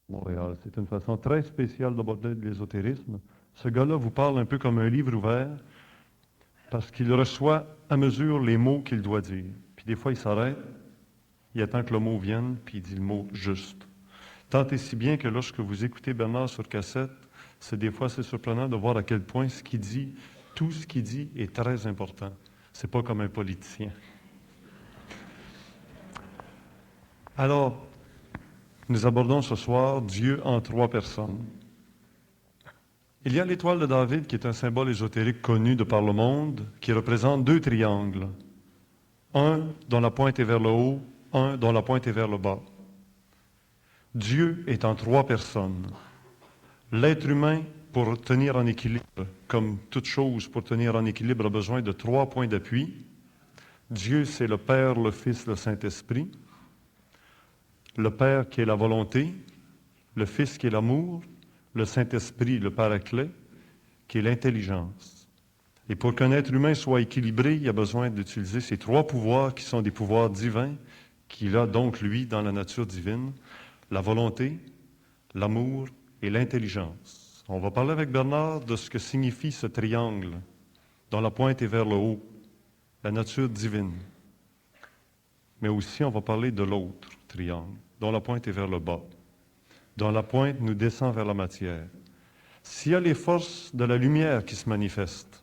Montréal. C'est une façon très spéciale d'aborder l'ésotérisme. Ce gars-là vous parle un peu comme un livre ouvert parce qu'il reçoit à mesure les mots qu'il doit dire. Puis des fois, il s'arrête, il attend que le mot vienne, puis il dit le mot juste. Tant et si bien que lorsque vous écoutez Bernard sur cassette, des fois c'est surprenant de voir à quel point ce qu'il dit, tout ce qu'il dit est très important. C'est pas comme un politicien. Alors, nous abordons ce soir Dieu en trois personnes. Il y a l'étoile de David, qui est un symbole ésotérique connu de par le monde, qui représente deux triangles. Un dont la pointe est vers le haut, un dont la pointe est vers le bas. Dieu est en trois personnes. L'être humain, pour tenir en équilibre, comme toute chose pour tenir en équilibre, a besoin de trois points d'appui. Dieu, c'est le Père, le Fils, le Saint-Esprit. Le Père qui est la volonté, le Fils qui est l'amour, le Saint-Esprit, le Paraclet, qui est l'intelligence. Et pour qu'un être humain soit équilibré, il a besoin d'utiliser ces trois pouvoirs qui sont des pouvoirs divins, qu'il a donc, lui, dans la nature divine, la volonté, l'amour et l'intelligence. On va parler avec Bernard de ce que signifie ce triangle, dont la pointe est vers le haut, la nature divine. Mais aussi, on va parler de l'autre triangle, dont la pointe est vers le bas, dont la pointe nous descend vers la matière. S'il y a les forces de la lumière qui se manifestent,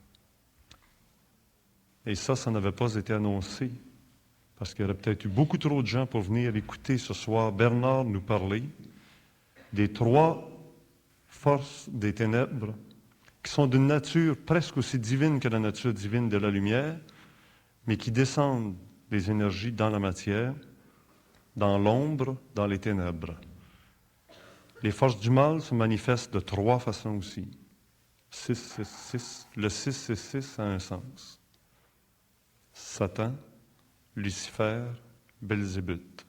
et ça n'avait pas été annoncé, parce qu'il y aurait peut-être eu beaucoup trop de gens pour venir écouter ce soir Bernard nous parler des trois forces des ténèbres, qui sont d'une nature presque aussi divine que la nature divine de la lumière, mais qui descendent des énergies dans la matière, dans l'ombre, dans les ténèbres. Les forces du mal se manifestent de trois façons aussi. 6, 6, 6. Le 6, 6, 6 a un sens. Satan, Lucifer, Belzébuth.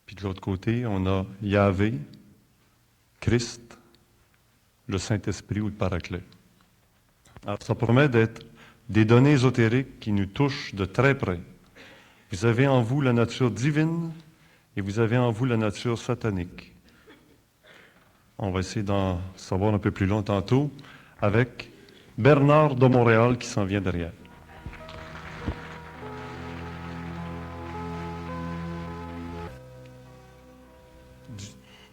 Puis de l'autre côté, on a Yahvé, Christ, le Saint-Esprit ou le Paraclet. Alors, ça promet d'être des données ésotériques qui nous touchent de très près. Vous avez en vous la nature divine et vous avez en vous la nature satanique. On va essayer d'en savoir un peu plus long tantôt avec Bernard de Montréal qui s'en vient derrière.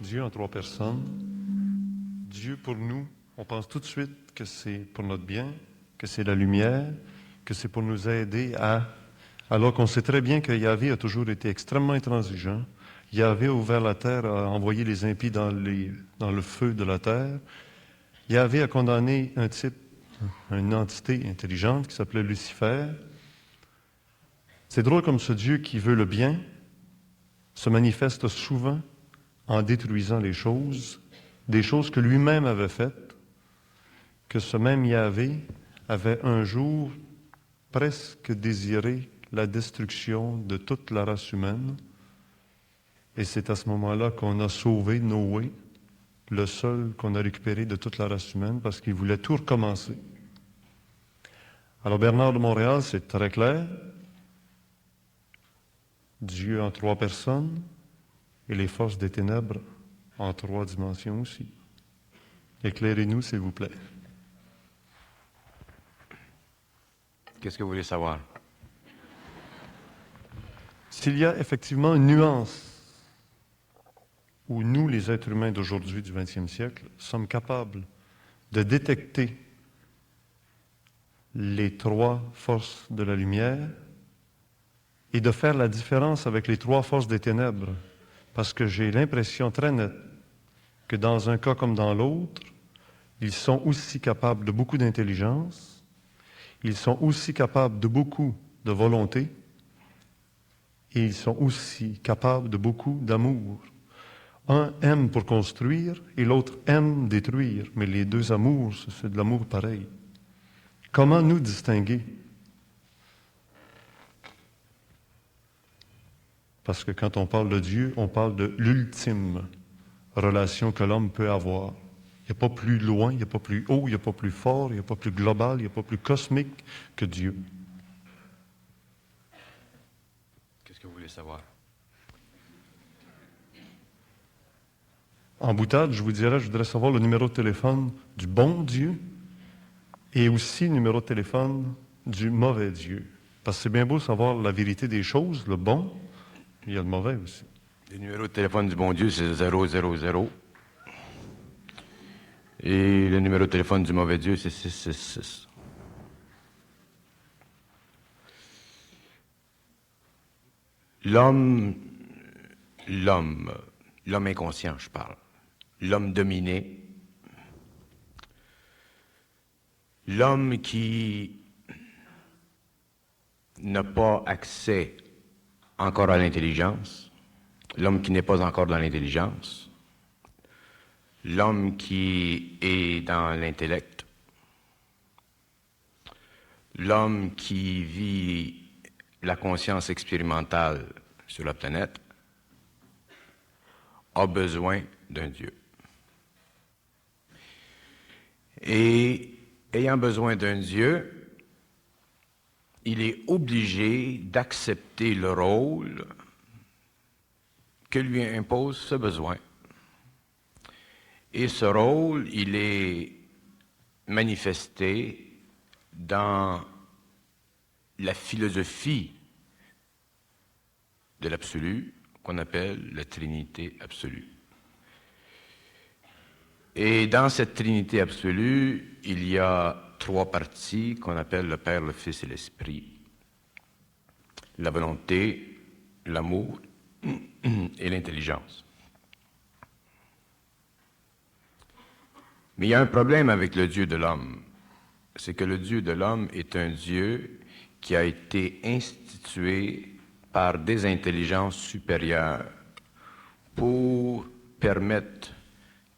Dieu en trois personnes. Dieu pour nous, on pense tout de suite que c'est pour notre bien, que c'est la lumière, que c'est pour nous aider alors qu'on sait très bien que Yahvé a toujours été extrêmement intransigeant. Yahvé a ouvert la terre, a envoyé les impies dans le feu de la terre. Yahvé a condamné un type, une entité intelligente qui s'appelait Lucifer. C'est drôle comme ce Dieu qui veut le bien se manifeste souvent en détruisant les choses, des choses que lui-même avait faites, que ce même Yahvé avait un jour presque désiré la destruction de toute la race humaine. Et c'est à ce moment-là qu'on a sauvé Noé, le seul qu'on a récupéré de toute la race humaine, parce qu'il voulait tout recommencer. Alors Bernard de Montréal, c'est très clair. Dieu en trois personnes et les forces des ténèbres en trois dimensions aussi. Éclairez-nous, s'il vous plaît. Qu'est-ce que vous voulez savoir? S'il y a effectivement une nuance où nous, les êtres humains d'aujourd'hui, du 20e siècle, sommes capables de détecter les trois forces de la lumière et de faire la différence avec les trois forces des ténèbres, parce que j'ai l'impression très nette que dans un cas comme dans l'autre, ils sont aussi capables de beaucoup d'intelligence, ils sont aussi capables de beaucoup de volonté, et ils sont aussi capables de beaucoup d'amour. Un aime pour construire et l'autre aime détruire, mais les deux amours, c'est de l'amour pareil. Comment nous distinguer? Parce que quand on parle de Dieu, on parle de l'ultime relation que l'homme peut avoir. Il n'y a pas plus loin, il n'y a pas plus haut, il n'y a pas plus fort, il n'y a pas plus global, il n'y a pas plus cosmique que Dieu. Qu'est-ce que vous voulez savoir? En boutade, je voudrais savoir le numéro de téléphone du bon Dieu et aussi le numéro de téléphone du mauvais Dieu. Parce que c'est bien beau savoir la vérité des choses, le bon, il y a le mauvais aussi. Le numéro de téléphone du bon Dieu, c'est 000. Et le numéro de téléphone du mauvais Dieu, c'est 666. L'homme inconscient, je parle. L'homme dominé. L'homme qui n'a pas accès encore à l'intelligence. L'homme qui n'est pas encore dans l'intelligence. L'homme qui est dans l'intellect. L'homme qui vit la conscience expérimentale sur la planète a besoin d'un Dieu. Et ayant besoin d'un Dieu, il est obligé d'accepter le rôle que lui impose ce besoin. Et ce rôle, il est manifesté dans la philosophie de l'absolu qu'on appelle la Trinité absolue. Et dans cette Trinité absolue, il y a trois parties qu'on appelle le Père, le Fils et l'Esprit. La volonté, l'amour et l'intelligence. Mais il y a un problème avec le Dieu de l'homme. C'est que le Dieu de l'homme est un Dieu qui a été institué par des intelligences supérieures pour permettre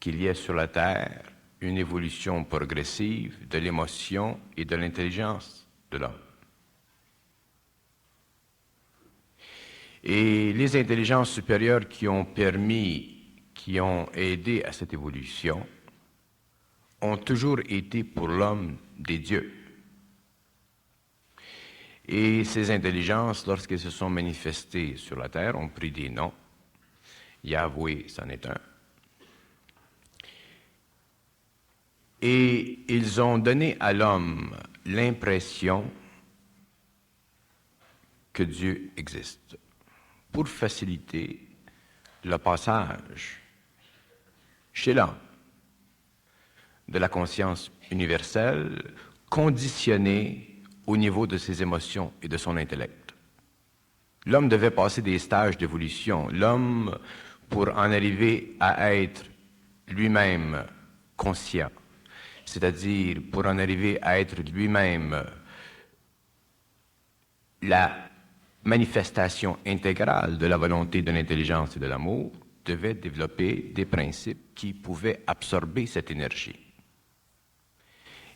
qu'il y ait sur la Terre une évolution progressive de l'émotion et de l'intelligence de l'homme. Et les intelligences supérieures qui ont aidé à cette évolution, ont toujours été pour l'homme des dieux. Et ces intelligences, lorsqu'elles se sont manifestées sur la terre, ont pris des noms. Yahweh, c'en est un. Et ils ont donné à l'homme l'impression que Dieu existe, pour faciliter le passage chez l'homme de la conscience universelle conditionnée au niveau de ses émotions et de son intellect. L'homme devait passer des stages d'évolution. L'homme, pour en arriver à être lui-même conscient, c'est-à-dire pour en arriver à être lui-même la manifestation intégrale de la volonté, de l'intelligence et de l'amour, devait développer des principes qui pouvaient absorber cette énergie.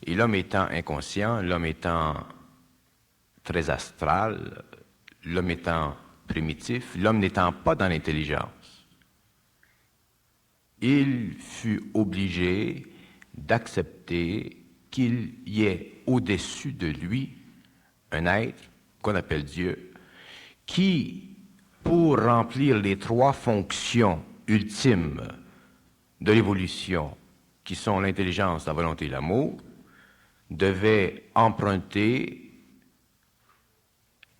Et l'homme étant inconscient, l'homme étant très astral, l'homme étant primitif, l'homme n'étant pas dans l'intelligence, il fut obligé d'accepter qu'il y ait au-dessus de lui un être qu'on appelle Dieu, qui, pour remplir les trois fonctions ultimes de l'évolution, qui sont l'intelligence, la volonté et l'amour, devait emprunter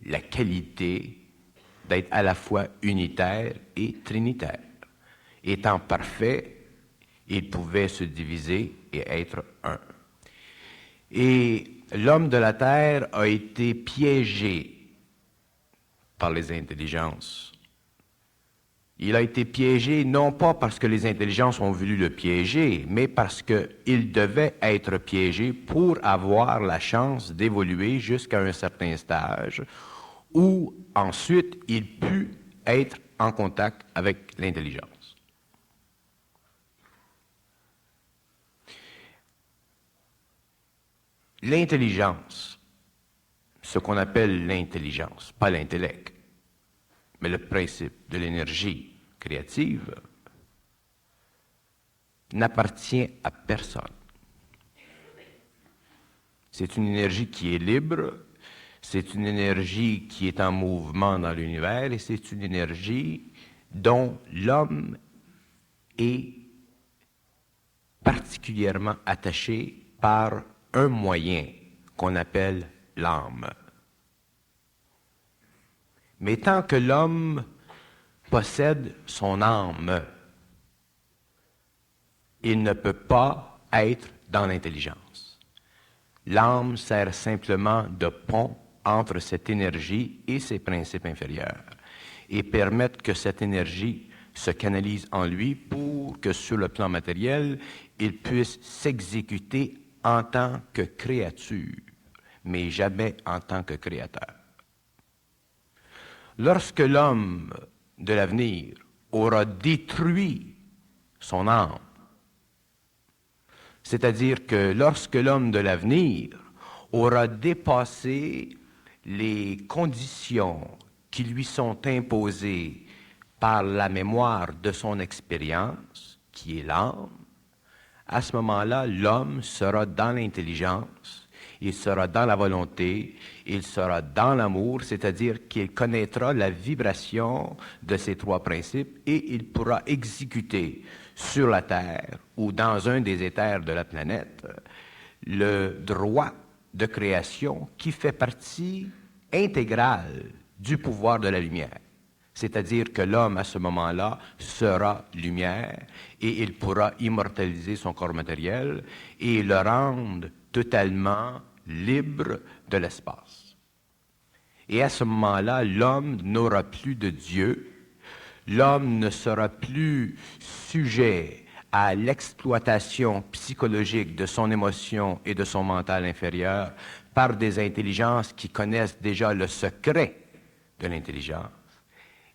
la qualité d'être à la fois unitaire et trinitaire. Étant parfait, il pouvait se diviser et être un. Et l'homme de la terre a été piégé par les intelligences. Il a été piégé non pas parce que les intelligences ont voulu le piéger, mais parce qu'il devait être piégé pour avoir la chance d'évoluer jusqu'à un certain stage où ensuite il put être en contact avec l'intelligence. L'intelligence, ce qu'on appelle l'intelligence, pas l'intellect, mais le principe de l'énergie créative, n'appartient à personne. C'est une énergie qui est libre, c'est une énergie qui est en mouvement dans l'univers et c'est une énergie dont l'homme est particulièrement attaché par un moyen qu'on appelle l'âme. Mais tant que l'homme possède son âme, il ne peut pas être dans l'intelligence. L'âme sert simplement de pont entre cette énergie et ses principes inférieurs et permettre que cette énergie se canalise en lui pour que sur le plan matériel, il puisse s'exécuter en tant que créature, mais jamais en tant que créateur. Lorsque l'homme de l'avenir aura détruit son âme, c'est-à-dire que lorsque l'homme de l'avenir aura dépassé les conditions qui lui sont imposées par la mémoire de son expérience, qui est l'âme, à ce moment-là, l'homme sera dans l'intelligence, il sera dans la volonté, il sera dans l'amour, c'est-à-dire qu'il connaîtra la vibration de ces trois principes et il pourra exécuter sur la Terre ou dans un des éthers de la planète le droit de création qui fait partie intégrale du pouvoir de la lumière. C'est-à-dire que l'homme, à ce moment-là, sera lumière et il pourra immortaliser son corps matériel et le rendre totalement libre de l'espace. Et à ce moment-là, l'homme n'aura plus de Dieu, l'homme ne sera plus sujet à l'exploitation psychologique de son émotion et de son mental inférieur par des intelligences qui connaissent déjà le secret de l'intelligence.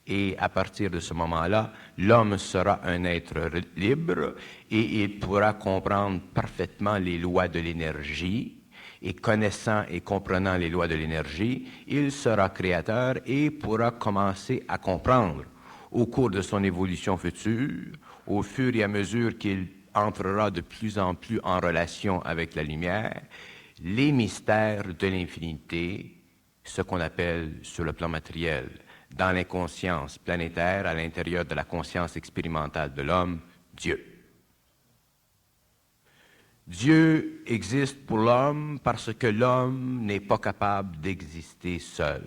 Et à partir de ce moment-là, l'homme sera un être libre et il pourra comprendre parfaitement les lois de l'énergie. Et connaissant et comprenant les lois de l'énergie, il sera créateur et pourra commencer à comprendre au cours de son évolution future, au fur et à mesure qu'il entrera de plus en plus en relation avec la lumière, les mystères de l'infinité, ce qu'on appelle sur le plan matériel, dans l'inconscience planétaire, à l'intérieur de la conscience expérimentale de l'homme, Dieu. Dieu existe pour l'homme parce que l'homme n'est pas capable d'exister seul.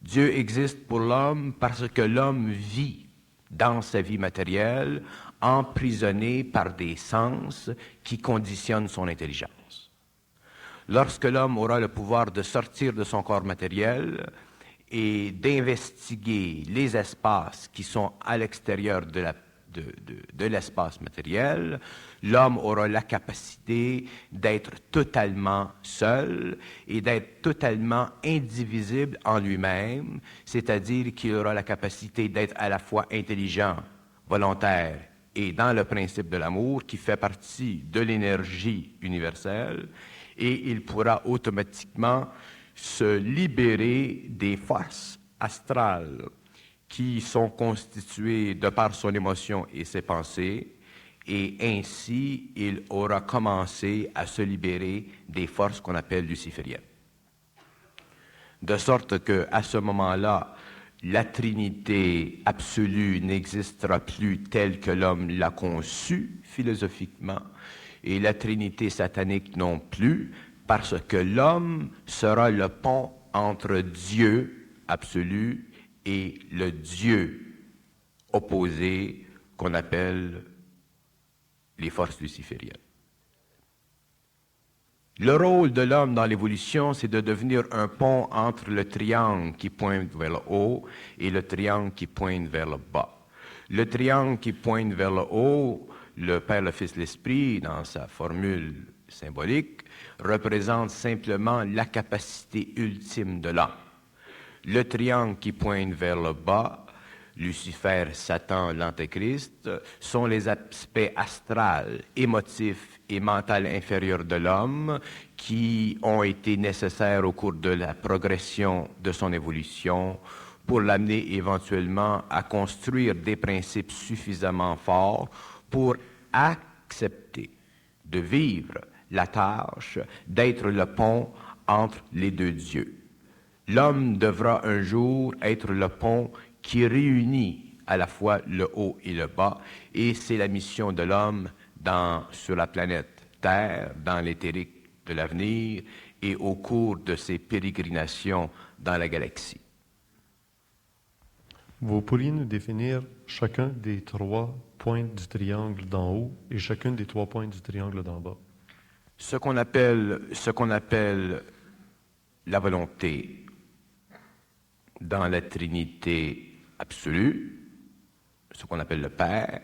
Dieu existe pour l'homme parce que l'homme vit dans sa vie matérielle emprisonné par des sens qui conditionnent son intelligence. Lorsque l'homme aura le pouvoir de sortir de son corps matériel et d'investiguer les espaces qui sont à l'extérieur de l'espace matériel, l'homme aura la capacité d'être totalement seul et d'être totalement indivisible en lui-même, c'est-à-dire qu'il aura la capacité d'être à la fois intelligent, volontaire et dans le principe de l'amour qui fait partie de l'énergie universelle, et il pourra automatiquement se libérer des forces astrales qui sont constituées de par son émotion et ses pensées, et ainsi il aura commencé à se libérer des forces qu'on appelle lucifériennes. De sorte qu'à ce moment-là, la Trinité absolue n'existera plus telle que l'homme l'a conçue philosophiquement, et la Trinité satanique non plus, parce que l'homme sera le pont entre Dieu absolu et le Dieu opposé qu'on appelle les forces lucifériennes. Le rôle de l'homme dans l'évolution, c'est de devenir un pont entre le triangle qui pointe vers le haut et le triangle qui pointe vers le bas. Le triangle qui pointe vers le haut, le Père, le Fils, l'Esprit, dans sa formule symbolique, représente simplement la capacité ultime de l'homme. Le triangle qui pointe vers le bas, Lucifer, Satan, l'Antéchrist, sont les aspects astrales, émotifs et mentaux inférieurs de l'homme qui ont été nécessaires au cours de la progression de son évolution pour l'amener éventuellement à construire des principes suffisamment forts pour accepter de vivre la tâche d'être le pont entre les deux dieux. L'homme devra un jour être le pont qui réunit à la fois le haut et le bas, et c'est la mission de l'homme sur la planète Terre, dans l'éthérique de l'avenir et au cours de ses pérégrinations dans la galaxie. Vous pourriez nous définir chacun des 3 points du triangle d'en haut et chacun des 3 points du triangle d'en bas? Ce qu'on appelle la volonté dans la Trinité absolue, ce qu'on appelle le Père,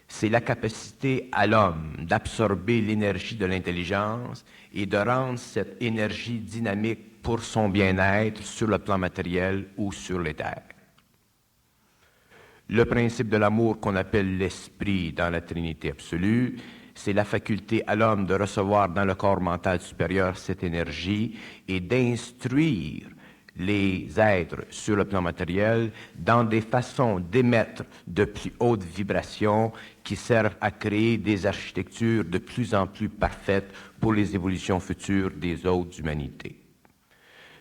c'est la capacité à l'homme d'absorber l'énergie de l'intelligence et de rendre cette énergie dynamique pour son bien-être sur le plan matériel ou sur l'éther. Le principe de l'amour qu'on appelle l'esprit dans la Trinité absolue, c'est la faculté à l'homme de recevoir dans le corps mental supérieur cette énergie et d'instruire les êtres sur le plan matériel dans des façons d'émettre de plus hautes vibrations qui servent à créer des architectures de plus en plus parfaites pour les évolutions futures des autres humanités.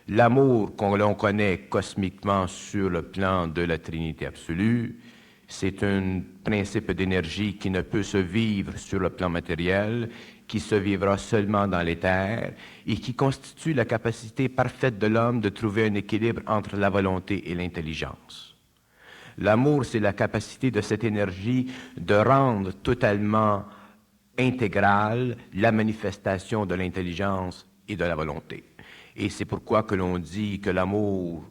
L'amour l'on connaît cosmiquement sur le plan de la Trinité absolue, c'est un principe d'énergie qui ne peut se vivre sur le plan matériel, qui se vivra seulement dans l'éther et qui constitue la capacité parfaite de l'homme de trouver un équilibre entre la volonté et l'intelligence. L'amour, c'est la capacité de cette énergie de rendre totalement intégrale la manifestation de l'intelligence et de la volonté. Et c'est pourquoi que l'on dit que l'amour,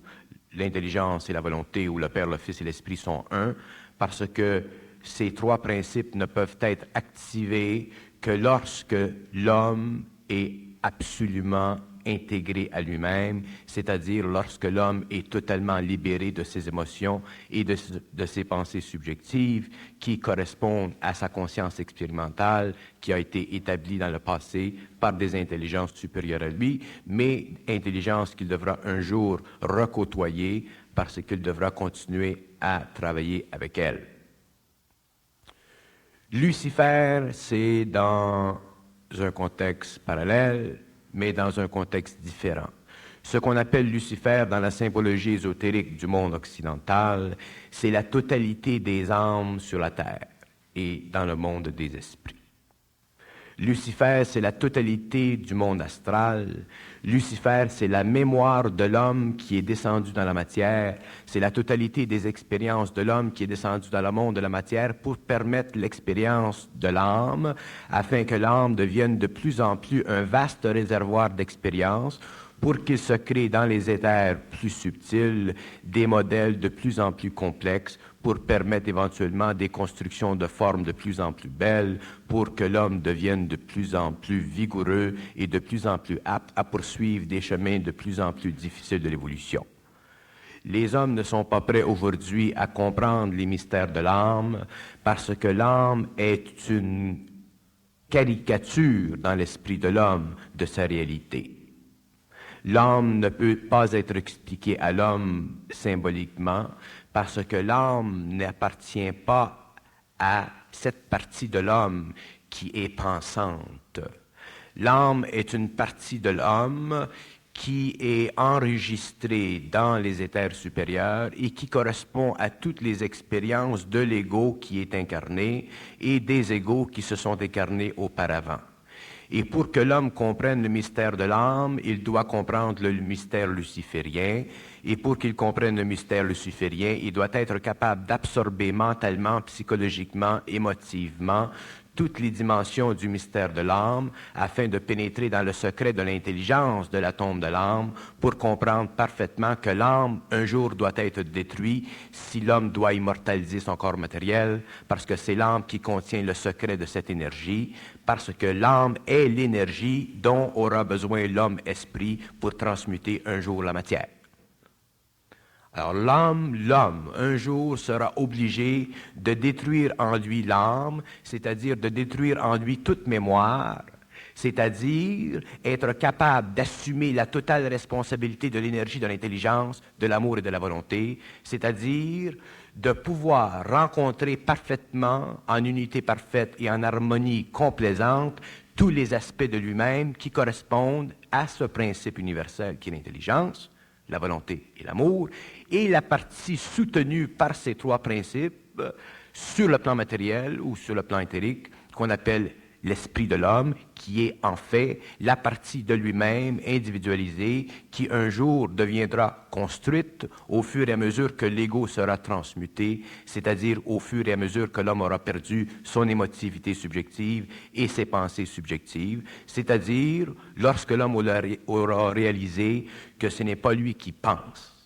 l'intelligence et la volonté, ou le Père, le Fils et l'Esprit sont un, parce que ces 3 principes ne peuvent être activés que lorsque l'homme est absolument intégré à lui-même, c'est-à-dire lorsque l'homme est totalement libéré de ses émotions et de ses pensées subjectives qui correspondent à sa conscience expérimentale qui a été établie dans le passé par des intelligences supérieures à lui, mais intelligences qu'il devra un jour recôtoyer parce qu'il devra continuer à travailler avec elles. Lucifer, c'est dans un contexte parallèle, mais dans un contexte différent. Ce qu'on appelle Lucifer dans la symbologie ésotérique du monde occidental, c'est la totalité des âmes sur la terre et dans le monde des esprits. Lucifer, c'est la totalité du monde astral. Lucifer, c'est la mémoire de l'homme qui est descendu dans la matière. C'est la totalité des expériences de l'homme qui est descendu dans le monde de la matière pour permettre l'expérience de l'âme, afin que l'âme devienne de plus en plus un vaste réservoir d'expériences, pour qu'il se crée dans les éthers plus subtils des modèles de plus en plus complexes pour permettre éventuellement des constructions de formes de plus en plus belles, pour que l'homme devienne de plus en plus vigoureux et de plus en plus apte à poursuivre des chemins de plus en plus difficiles de l'évolution. Les hommes ne sont pas prêts aujourd'hui à comprendre les mystères de l'âme parce que l'âme est une caricature dans l'esprit de l'homme de sa réalité. L'âme ne peut pas être expliquée à l'homme symboliquement parce que l'âme n'appartient pas à cette partie de l'homme qui est pensante. L'âme est une partie de l'homme qui est enregistrée dans les éthers supérieurs et qui correspond à toutes les expériences de l'ego qui est incarné et des égos qui se sont incarnés auparavant. Et pour que l'homme comprenne le mystère de l'âme, il doit comprendre le mystère luciférien. Et pour qu'il comprenne le mystère luciférien, il doit être capable d'absorber mentalement, psychologiquement, émotivement, toutes les dimensions du mystère de l'âme afin de pénétrer dans le secret de l'intelligence de l'atome de l'âme pour comprendre parfaitement que l'âme, un jour, doit être détruite si l'homme doit immortaliser son corps matériel, parce que c'est l'âme qui contient le secret de cette énergie, parce que l'âme est l'énergie dont aura besoin l'homme-esprit pour transmuter un jour la matière. Alors l'homme, un jour, sera obligé de détruire en lui l'âme, c'est-à-dire de détruire en lui toute mémoire, c'est-à-dire être capable d'assumer la totale responsabilité de l'énergie, de l'intelligence, de l'amour et de la volonté, c'est-à-dire de pouvoir rencontrer parfaitement, en unité parfaite et en harmonie complaisante, tous les aspects de lui-même qui correspondent à ce principe universel qui est l'intelligence, la volonté et l'amour, et la partie soutenue par ces 3 principes sur le plan matériel ou sur le plan éthérique qu'on appelle l'esprit de l'homme, qui est en fait la partie de lui-même individualisée, qui un jour deviendra construite au fur et à mesure que l'ego sera transmuté, c'est-à-dire au fur et à mesure que l'homme aura perdu son émotivité subjective et ses pensées subjectives, c'est-à-dire lorsque l'homme aura réalisé que ce n'est pas lui qui pense.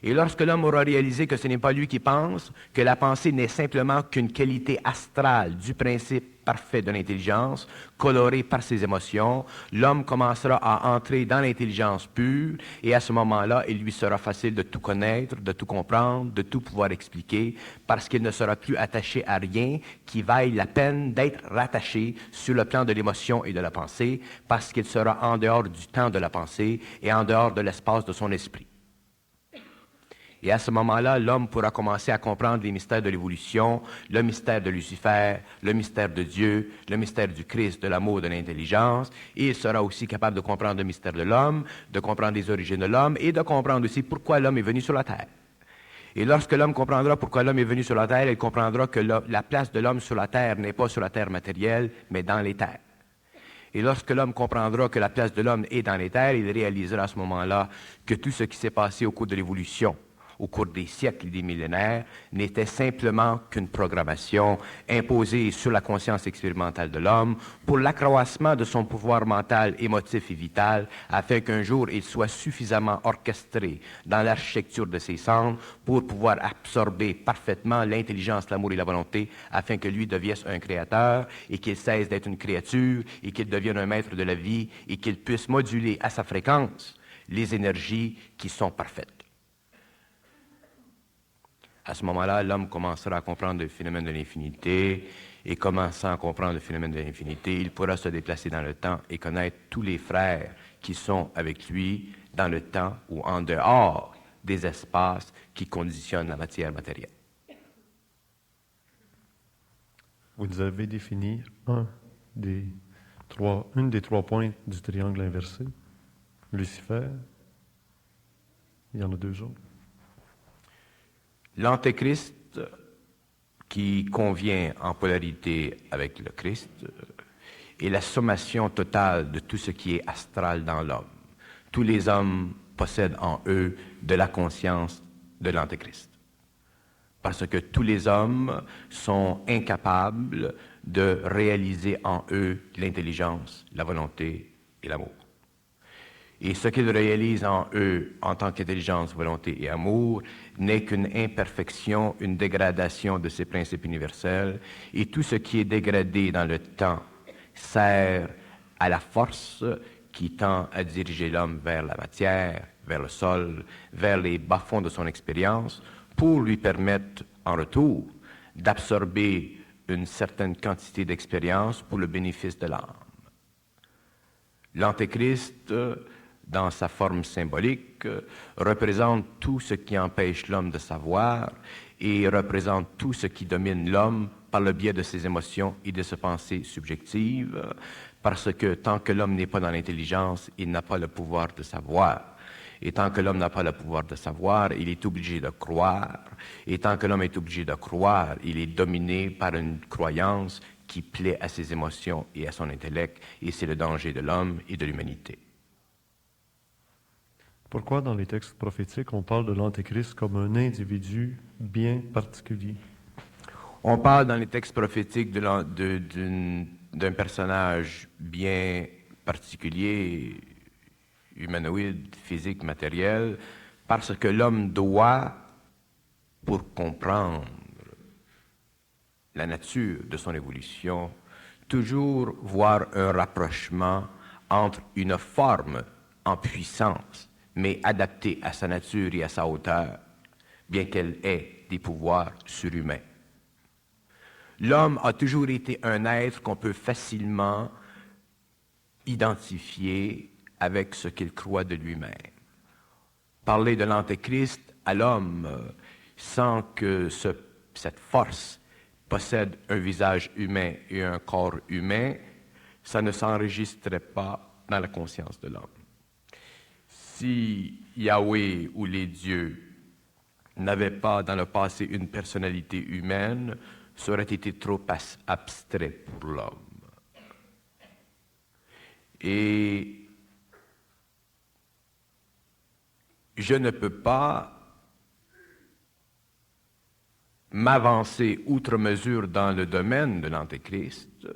Et lorsque l'homme aura réalisé que ce n'est pas lui qui pense, que la pensée n'est simplement qu'une qualité astrale du principe parfait de l'intelligence, colorée par ses émotions, l'homme commencera à entrer dans l'intelligence pure, et à ce moment-là, il lui sera facile de tout connaître, de tout comprendre, de tout pouvoir expliquer, parce qu'il ne sera plus attaché à rien qui vaille la peine d'être rattaché sur le plan de l'émotion et de la pensée, parce qu'il sera en dehors du temps de la pensée et en dehors de l'espace de son esprit. Et à ce moment-là, l'homme pourra commencer à comprendre les mystères de l'évolution, le mystère de Lucifer, le mystère de Dieu, le mystère du Christ, de l'amour, de l'intelligence. Et il sera aussi capable de comprendre le mystère de l'homme, de comprendre les origines de l'homme et de comprendre aussi pourquoi l'homme est venu sur la terre. Et lorsque l'homme comprendra pourquoi l'homme est venu sur la terre, il comprendra que la place de l'homme sur la terre n'est pas sur la terre matérielle, mais dans les terres. Et lorsque l'homme comprendra que la place de l'homme est dans les terres, il réalisera à ce moment-là que tout ce qui s'est passé au cours de l'évolution, au cours des siècles et des millénaires, n'était simplement qu'une programmation imposée sur la conscience expérimentale de l'homme pour l'accroissement de son pouvoir mental, émotif et vital, afin qu'un jour il soit suffisamment orchestré dans l'architecture de ses cendres pour pouvoir absorber parfaitement l'intelligence, l'amour et la volonté, afin que lui devienne un créateur et qu'il cesse d'être une créature et qu'il devienne un maître de la vie et qu'il puisse moduler à sa fréquence les énergies qui sont parfaites. À ce moment-là, l'homme commencera à comprendre le phénomène de l'infinité, et commençant à comprendre le phénomène de l'infinité, il pourra se déplacer dans le temps et connaître tous les frères qui sont avec lui dans le temps ou en dehors des espaces qui conditionnent la matière matérielle. Vous avez défini une des trois pointes du triangle inversé, Lucifer. Il y en a deux autres. L'Antéchrist, qui convient en polarité avec le Christ, est la sommation totale de tout ce qui est astral dans l'homme. Tous les hommes possèdent en eux de la conscience de l'Antéchrist. Parce que tous les hommes sont incapables de réaliser en eux l'intelligence, la volonté et l'amour. Et ce qu'ils réalisent en eux en tant qu'intelligence, volonté et amour n'est qu'une imperfection, une dégradation de ces principes universels. Et tout ce qui est dégradé dans le temps sert à la force qui tend à diriger l'homme vers la matière, vers le sol, vers les bas-fonds de son expérience, pour lui permettre, en retour, d'absorber une certaine quantité d'expérience pour le bénéfice de l'âme. L'Antéchrist, dans sa forme symbolique, représente tout ce qui empêche l'homme de savoir et représente tout ce qui domine l'homme par le biais de ses émotions et de ses pensées subjectives, parce que tant que l'homme n'est pas dans l'intelligence, il n'a pas le pouvoir de savoir. Et tant que l'homme n'a pas le pouvoir de savoir, il est obligé de croire. Et tant que l'homme est obligé de croire, il est dominé par une croyance qui plaît à ses émotions et à son intellect, et c'est le danger de l'homme et de l'humanité. Pourquoi dans les textes prophétiques on parle de l'Antéchrist comme un individu bien particulier? On parle dans les textes prophétiques d'un personnage bien particulier, humanoïde, physique, matériel, parce que l'homme doit, pour comprendre la nature de son évolution, toujours voir un rapprochement entre une forme en puissance, mais adaptée à sa nature et à sa hauteur, bien qu'elle ait des pouvoirs surhumains. L'homme a toujours été un être qu'on peut facilement identifier avec ce qu'il croit de lui-même. Parler de l'Antéchrist à l'homme sans que cette force possède un visage humain et un corps humain, ça ne s'enregistrait pas dans la conscience de l'homme. Si Yahweh ou les dieux n'avaient pas dans le passé une personnalité humaine, ça aurait été trop abstrait pour l'homme. Et je ne peux pas m'avancer outre mesure dans le domaine de l'Antéchrist,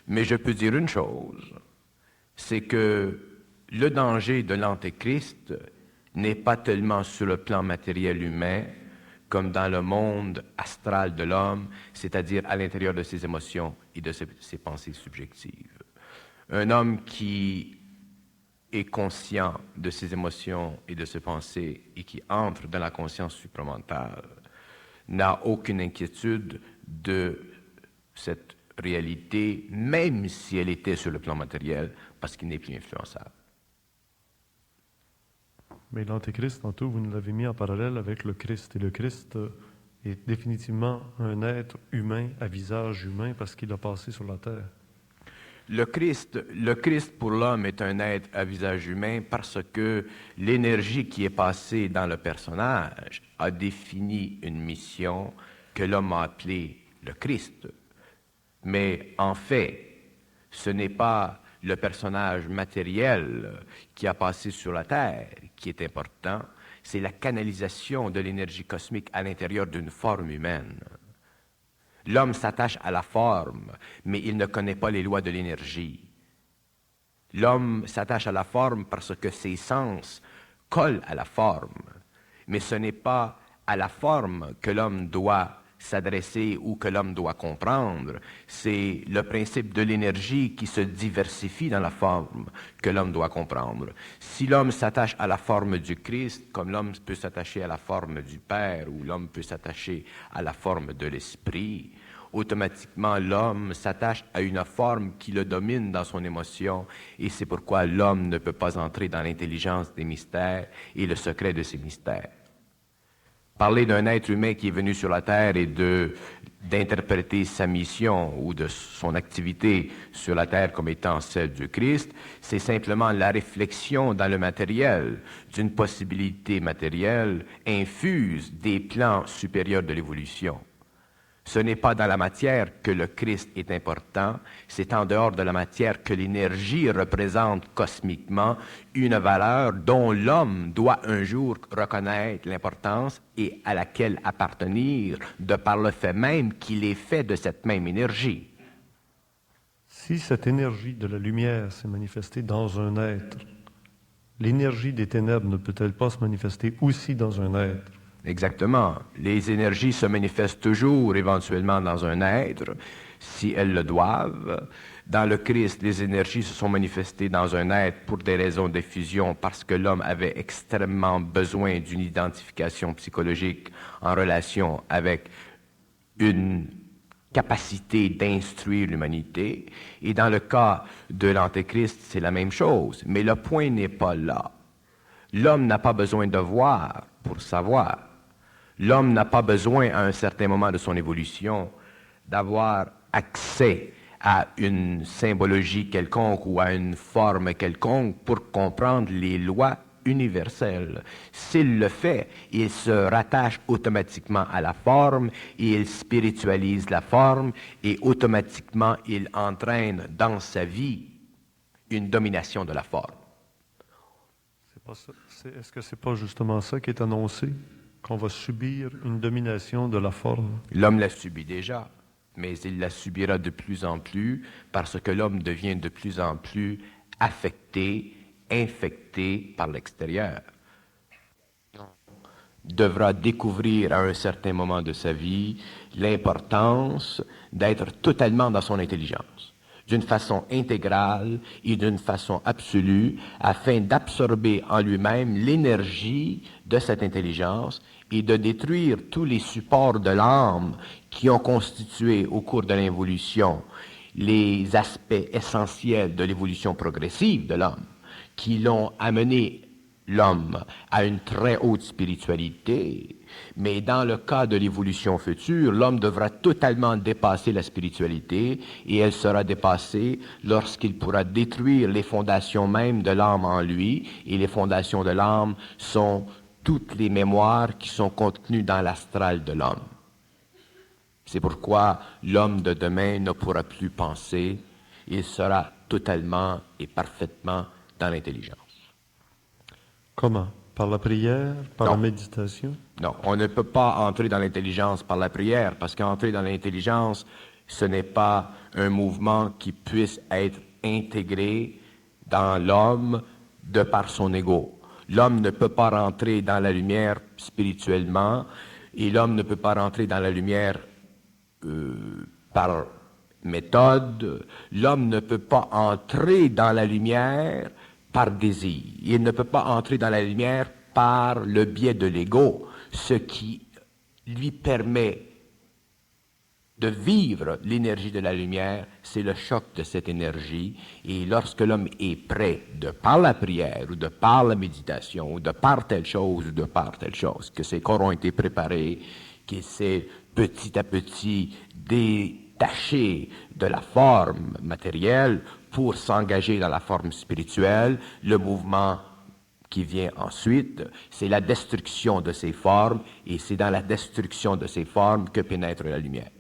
mais je peux dire une chose, c'est que le danger de l'Antéchrist n'est pas tellement sur le plan matériel humain comme dans le monde astral de l'homme, c'est-à-dire à l'intérieur de ses émotions et de ses pensées subjectives. Un homme qui est conscient de ses émotions et de ses pensées et qui entre dans la conscience supramentale n'a aucune inquiétude de cette réalité, même si elle était sur le plan matériel, parce qu'il n'est plus influençable. Mais l'Antéchrist, tantôt, vous nous l'avez mis en parallèle avec le Christ. Et le Christ est définitivement un être humain à visage humain parce qu'il a passé sur la terre. Le Christ pour l'homme est un être à visage humain parce que l'énergie qui est passée dans le personnage a défini une mission que l'homme a appelée le Christ. Mais en fait, ce n'est pas le personnage matériel qui a passé sur la Terre qui est important, c'est la canalisation de l'énergie cosmique à l'intérieur d'une forme humaine. L'homme s'attache à la forme, mais il ne connaît pas les lois de l'énergie. L'homme s'attache à la forme parce que ses sens collent à la forme, mais ce n'est pas à la forme que l'homme doit s'adresser ou que l'homme doit comprendre. C'est le principe de l'énergie qui se diversifie dans la forme que l'homme doit comprendre. Si l'homme s'attache à la forme du Christ, comme l'homme peut s'attacher à la forme du Père ou l'homme peut s'attacher à la forme de l'Esprit, automatiquement l'homme s'attache à une forme qui le domine dans son émotion et c'est pourquoi l'homme ne peut pas entrer dans l'intelligence des mystères et le secret de ces mystères. Parler d'un être humain qui est venu sur la Terre et d'interpréter sa mission ou de son activité sur la Terre comme étant celle du Christ, c'est simplement la réflexion dans le matériel d'une possibilité matérielle infuse des plans supérieurs de l'évolution. Ce n'est pas dans la matière que le Christ est important, c'est en dehors de la matière que l'énergie représente cosmiquement une valeur dont l'homme doit un jour reconnaître l'importance et à laquelle appartenir de par le fait même qu'il est fait de cette même énergie. Si cette énergie de la lumière s'est manifestée dans un être, l'énergie des ténèbres ne peut-elle pas se manifester aussi dans un être? Exactement. Les énergies se manifestent toujours éventuellement dans un être, si elles le doivent. Dans le Christ, les énergies se sont manifestées dans un être pour des raisons de fusion, parce que l'homme avait extrêmement besoin d'une identification psychologique en relation avec une capacité d'instruire l'humanité. Et dans le cas de l'Antéchrist, c'est la même chose. Mais le point n'est pas là. L'homme n'a pas besoin de voir pour savoir. L'homme n'a pas besoin, à un certain moment de son évolution, d'avoir accès à une symbologie quelconque ou à une forme quelconque pour comprendre les lois universelles. S'il le fait, il se rattache automatiquement à la forme et il spiritualise la forme et automatiquement il entraîne dans sa vie une domination de la forme. Est-ce que c'est pas justement ça qui est annoncé? Qu'on va subir une domination de la forme? L'homme l'a subi déjà, mais il la subira de plus en plus parce que l'homme devient de plus en plus affecté, infecté par l'extérieur. Devra découvrir à un certain moment de sa vie l'importance d'être totalement dans son intelligence, d'une façon intégrale et d'une façon absolue, afin d'absorber en lui-même l'énergie de cette intelligence et de détruire tous les supports de l'âme qui ont constitué au cours de l'évolution les aspects essentiels de l'évolution progressive de l'homme, qui l'ont amené l'homme à une très haute spiritualité. Mais dans le cas de l'évolution future, l'homme devra totalement dépasser la spiritualité et elle sera dépassée lorsqu'il pourra détruire les fondations mêmes de l'âme en lui, et les fondations de l'âme sont toutes les mémoires qui sont contenues dans l'astral de l'homme. C'est pourquoi l'homme de demain ne pourra plus penser, il sera totalement et parfaitement dans l'intelligence. Comment? Par la prière, par la Non. méditation? Non, on ne peut pas entrer dans l'intelligence par la prière, parce qu'entrer dans l'intelligence, ce n'est pas un mouvement qui puisse être intégré dans l'homme de par son ego. L'homme ne peut pas rentrer dans la lumière spirituellement, et l'homme ne peut pas rentrer dans la lumière par méthode. L'homme ne peut pas entrer dans la lumière par désir. Il ne peut pas entrer dans la lumière par le biais de l'ego, ce qui lui permet de vivre l'énergie de la lumière, c'est le choc de cette énergie. Et lorsque l'homme est prêt, de par la prière, ou de par la méditation, ou de par telle chose, ou de par telle chose, que ses corps ont été préparés, qu'il s'est petit à petit détaché de la forme matérielle pour s'engager dans la forme spirituelle, le mouvement qui vient ensuite, c'est la destruction de ces formes, et c'est dans la destruction de ces formes que pénètre la lumière.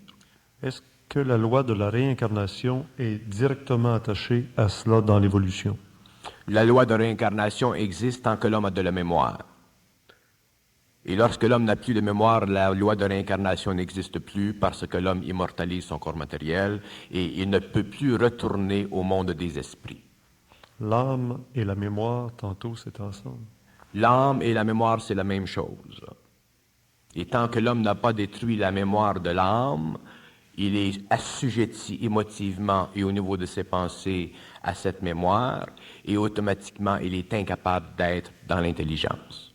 Est-ce que la loi de la réincarnation est directement attachée à cela dans l'évolution? La loi de réincarnation existe tant que l'homme a de la mémoire. Et lorsque l'homme n'a plus de mémoire, la loi de réincarnation n'existe plus parce que l'homme immortalise son corps matériel et il ne peut plus retourner au monde des esprits. L'âme et la mémoire, tantôt, c'est ensemble. L'âme et la mémoire, c'est la même chose. Et tant que l'homme n'a pas détruit la mémoire de l'âme, il est assujetti émotivement et au niveau de ses pensées à cette mémoire, et automatiquement, il est incapable d'être dans l'intelligence.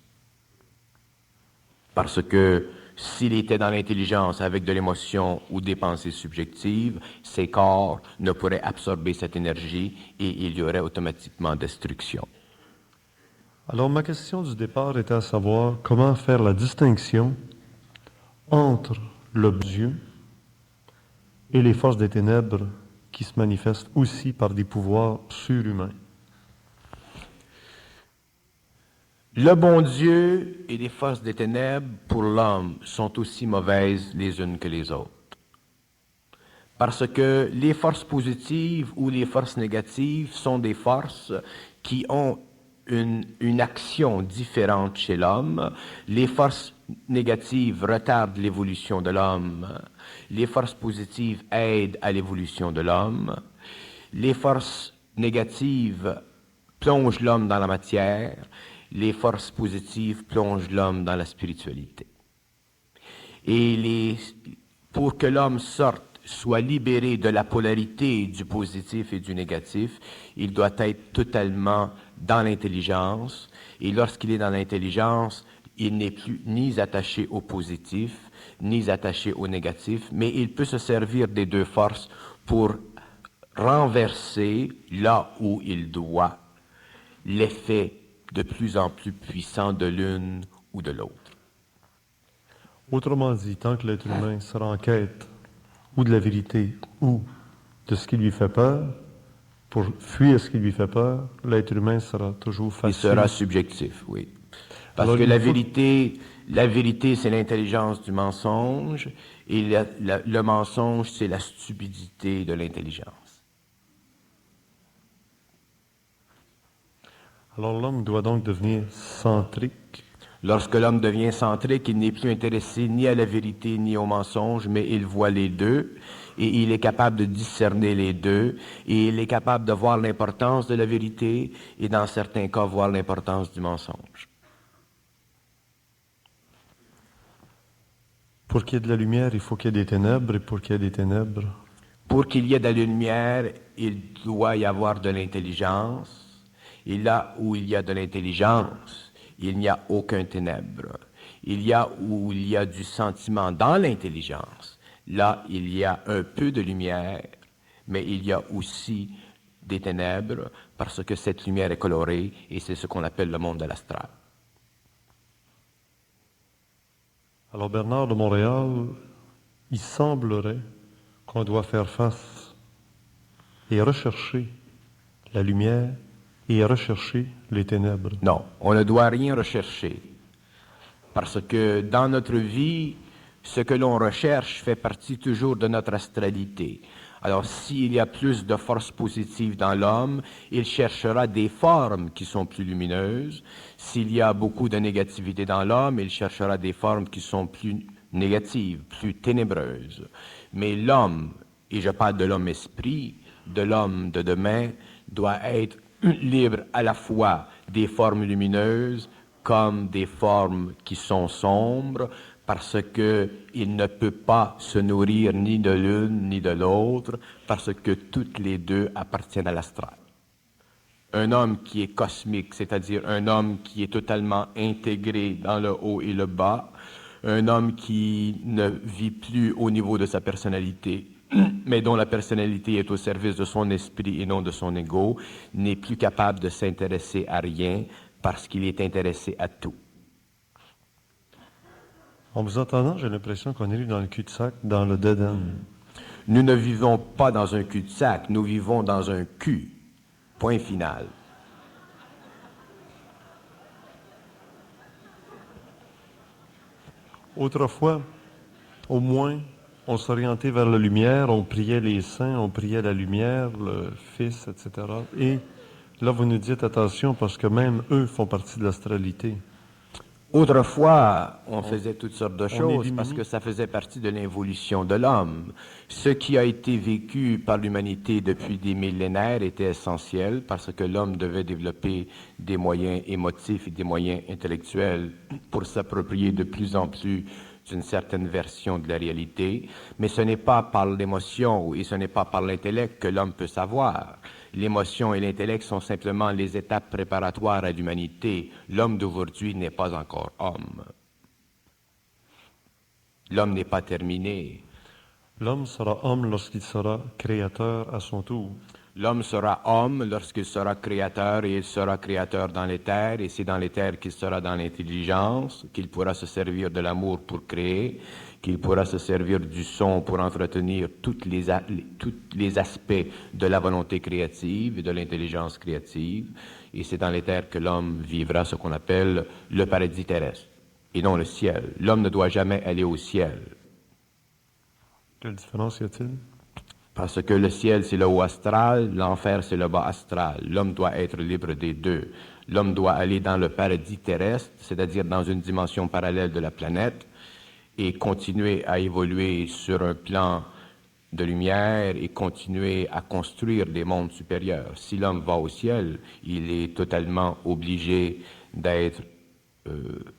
Parce que s'il était dans l'intelligence avec de l'émotion ou des pensées subjectives, ses corps ne pourraient absorber cette énergie et il y aurait automatiquement destruction. Alors, ma question du départ était à savoir comment faire la distinction entre le Dieu et les forces des ténèbres qui se manifestent aussi par des pouvoirs surhumains. Le bon Dieu et les forces des ténèbres pour l'homme sont aussi mauvaises les unes que les autres. Parce que les forces positives ou les forces négatives sont des forces qui ont une action différente chez l'homme. Les forces négatives retardent l'évolution de l'homme. Les forces positives aident à l'évolution de l'homme. Les forces négatives plongent l'homme dans la matière. Les forces positives plongent l'homme dans la spiritualité. Et pour que l'homme soit libéré de la polarité du positif et du négatif, il doit être totalement dans l'intelligence. Et lorsqu'il est dans l'intelligence, il n'est plus ni attaché au positif, ni attaché au négatif, mais il peut se servir des deux forces pour renverser là où il doit l'effet de plus en plus puissant de l'une ou de l'autre. Autrement dit, tant que l'être humain sera en quête ou de la vérité ou de ce qui lui fait peur, pour fuir ce qui lui fait peur, l'être humain sera toujours facile. Il sera subjectif, oui. Parce Alors, que la vérité, c'est l'intelligence du mensonge, et le mensonge, c'est la stupidité de l'intelligence. Alors l'homme doit donc devenir centrique. Lorsque l'homme devient centrique, il n'est plus intéressé ni à la vérité ni au mensonge, mais il voit les deux, et il est capable de discerner les deux, et il est capable de voir l'importance de la vérité, et dans certains cas, voir l'importance du mensonge. Pour qu'il y ait de la lumière, il faut qu'il y ait des ténèbres, et pour qu'il y ait des ténèbres, Pour qu'il y ait de la lumière, il doit y avoir de l'intelligence, et là où il y a de l'intelligence, il n'y a aucun ténèbre. Il y a où il y a du sentiment dans l'intelligence. Là, il y a un peu de lumière, mais il y a aussi des ténèbres parce que cette lumière est colorée et c'est ce qu'on appelle le monde de l'astral. alors Bernard de Montréal, il semblerait qu'on doit faire face et rechercher la lumière et rechercher les ténèbres. Non, on ne doit rien rechercher parce que dans notre vie, Ce que l'on recherche fait partie toujours de notre astralité. Alors, s'il y a plus de force positive dans l'homme, il cherchera des formes qui sont plus lumineuses. S'il y a beaucoup de négativité dans l'homme, il cherchera des formes qui sont plus négatives, plus ténébreuses. Mais l'homme, et je parle de l'homme-esprit, de l'homme de demain, doit être libre à la fois des formes lumineuses comme des formes qui sont sombres, parce qu'il ne peut pas se nourrir ni de l'une ni de l'autre, parce que toutes les deux appartiennent à l'astral. Un homme qui est cosmique, c'est-à-dire un homme qui est totalement intégré dans le haut et le bas, un homme qui ne vit plus au niveau de sa personnalité, mais dont la personnalité est au service de son esprit et non de son ego, n'est plus capable de s'intéresser à rien parce qu'il est intéressé à tout. En vous entendant, j'ai l'impression qu'on est dans le cul-de-sac, dans le dead end. Nous ne vivons pas dans un cul-de-sac, nous vivons dans un cul. Point final. Autrefois, au moins, on s'orientait vers la lumière, on priait les saints, on priait la lumière, le Fils, etc. Et là, vous nous dites attention parce que même eux font partie de l'astralité. Autrefois, on faisait toutes sortes de choses élimine. parce que ça faisait partie de l'évolution de l'homme. Ce qui a été vécu par l'humanité depuis des millénaires était essentiel parce que l'homme devait développer des moyens émotifs et des moyens intellectuels pour s'approprier de plus en plus d'une certaine version de la réalité. Mais ce n'est pas par l'émotion et ce n'est pas par l'intellect que l'homme peut savoir. L'émotion et l'intellect sont simplement les étapes préparatoires à l'humanité. L'homme d'aujourd'hui n'est pas encore homme. L'homme n'est pas terminé. L'homme sera homme lorsqu'il sera créateur à son tour. L'homme sera homme lorsqu'il sera créateur et il sera créateur dans les terres et c'est dans les terres qu'il sera dans l'intelligence, qu'il pourra se servir de l'amour pour créer, qu'il pourra se servir du son pour entretenir tous les aspects de la volonté créative et de l'intelligence créative. Et c'est dans les terres que l'homme vivra ce qu'on appelle le paradis terrestre et non le ciel. L'homme ne doit jamais aller au ciel. Quelle différence y a-t-il? Parce que le ciel, c'est le haut astral, l'enfer, c'est le bas astral. L'homme doit être libre des deux. L'homme doit aller dans le paradis terrestre, c'est-à-dire dans une dimension parallèle de la planète, et continuer à évoluer sur un plan de lumière et continuer à construire des mondes supérieurs. Si l'homme va au ciel, il est totalement obligé d'être